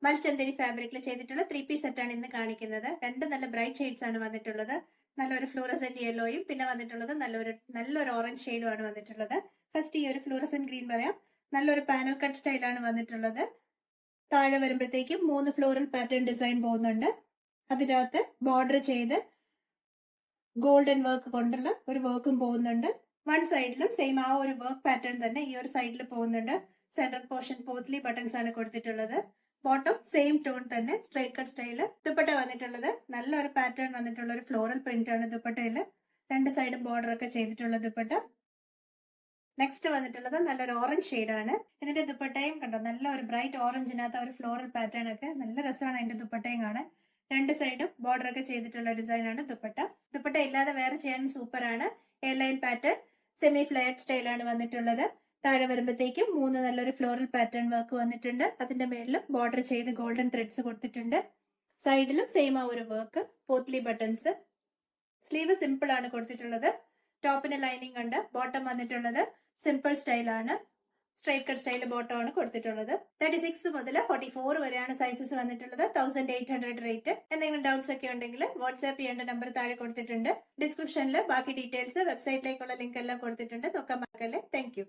മൽച്ചന്തരി ഫാബ്രിക്കിൽ ചെയ്തിട്ടുള്ള 3 പീസ് സെറ്റാണ് ഇന്ന് കാണിക്കുന്നത്. രണ്ട് നല്ല ബ്രൈറ്റ് ഷെയ്ഡ്സ് ആണ് വന്നിട്ടുള്ളത്. നല്ലൊരു ഫ്ലൂറസെന്റ് യെല്ലോയും പിന്നെ വന്നിട്ടുള്ളത് നല്ലൊരു ഓറഞ്ച് ഷെയ്ഡും ആണ് വന്നിട്ടുള്ളത്. ഫസ്റ്റ് ഈ ഒരു ഫ്ലൂറസെന്റ് ഗ്രീൻ പറയാം. നല്ലൊരു പാനൽ കട്ട് സ്റ്റൈലാണ് വന്നിട്ടുള്ളത്. താഴെ വരുമ്പോഴത്തേക്കും 3 ഫ്ലോറൽ പാറ്റേൺ ഡിസൈൻ പോകുന്നുണ്ട്. അതിനകത്ത് ബോർഡർ ചെയ്ത് ഗോൾഡൻ വർക്ക് കൊണ്ടുള്ള ഒരു വർക്കും പോകുന്നുണ്ട്. വൺ സൈഡിലും സെയിം ആ ഒരു വർക്ക് പാറ്റേൺ തന്നെ ഈ ഒരു സൈഡിൽ പോകുന്നുണ്ട്. സെൻട്രൽ പോർഷൻ പോത്ലി ബട്ടൺസ് ആണ് കൊടുത്തിട്ടുള്ളത്. ബോട്ടം സെയിം ടോൺ തന്നെ സ്ട്രൈറ്റ് കട്ട് സ്റ്റൈല്. ദുപ്പട്ട വന്നിട്ടുള്ളത് നല്ലൊരു പാറ്റേൺ വന്നിട്ടുള്ള ഒരു ഫ്ലോറൽ പ്രിന്റ് ആണ് ദുപ്പട്ടയില്. രണ്ട് സൈഡും ബോർഡർ ഒക്കെ ചെയ്തിട്ടുള്ള ദുപ്പട്ട. നെക്സ്റ്റ് വന്നിട്ടുള്ളത് നല്ലൊരു ഓറഞ്ച് ഷെയ്ഡാണ്. ഇതിന്റെ ദുപ്പട്ടയും കണ്ടോ, നല്ല ഒരു ബ്രൈറ്റ് ഓറഞ്ചിനകത്ത് ഒരു ഫ്ലോറൽ പാറ്റേൺ ഒക്കെ നല്ല രസമാണ് അതിന്റെ ദുപ്പട്ടയും കാണാൻ. രണ്ട് സൈഡും ബോർഡർ ഒക്കെ ചെയ്തിട്ടുള്ള ഡിസൈൻ ആണ് ദുപ്പട്ട. ദുപ്പട്ട ഇല്ലാതെ വേറെ ചെയ്യാൻ സൂപ്പർ ആണ്. A line pattern semi flared സ്റ്റൈലാണ് വന്നിട്ടുള്ളത്. താഴെ വരുമ്പോഴത്തേക്കും 3 നല്ലൊരു ഫ്ലോറൽ പാറ്റേൺ വർക്ക് വന്നിട്ടുണ്ട്. അതിന്റെ മേളിലും ബോർഡർ ചെയ്ത് ഗോൾഡൻ ത്രെഡ്സ് കൊടുത്തിട്ടുണ്ട്. സൈഡിലും സെയിം ആ ഒരു വർക്ക്, പോത്ലി ബട്ടൺസ്. സ്ലീവ് സിമ്പിൾ ആണ് കൊടുത്തിട്ടുള്ളത്. ടോപ്പിന് ലൈനിങ് ഉണ്ട്. ബോട്ടം വന്നിട്ടുള്ളത് സിമ്പിൾ സ്റ്റൈലാണ്. സ്ട്രൈറ്റ് കട്ട് സ്റ്റൈൽ ബോട്ടം ആണ് കൊടുത്തിട്ടുള്ളത്. 36 മുതൽ 44 വരെയാണ് സൈസസ് വന്നിട്ടുള്ളത്. 1800 റേറ്റ്. എന്തെങ്കിലും ഡൗട്ട്സ് ഒക്കെ ഉണ്ടെങ്കിൽ വാട്സ്ആപ്പ് ചെയ്യേണ്ട നമ്പർ താഴെ കൊടുത്തിട്ടുണ്ട്. ഡിസ്ക്രിപ്ഷനിൽ ബാക്കി ഡീറ്റെയിൽസ് വെബ്സൈറ്റിലേക്കുള്ള ലിങ്ക് എല്ലാം കൊടുത്തിട്ടുണ്ട്. നോക്കാൻ മറക്കല്ലേ. താങ്ക്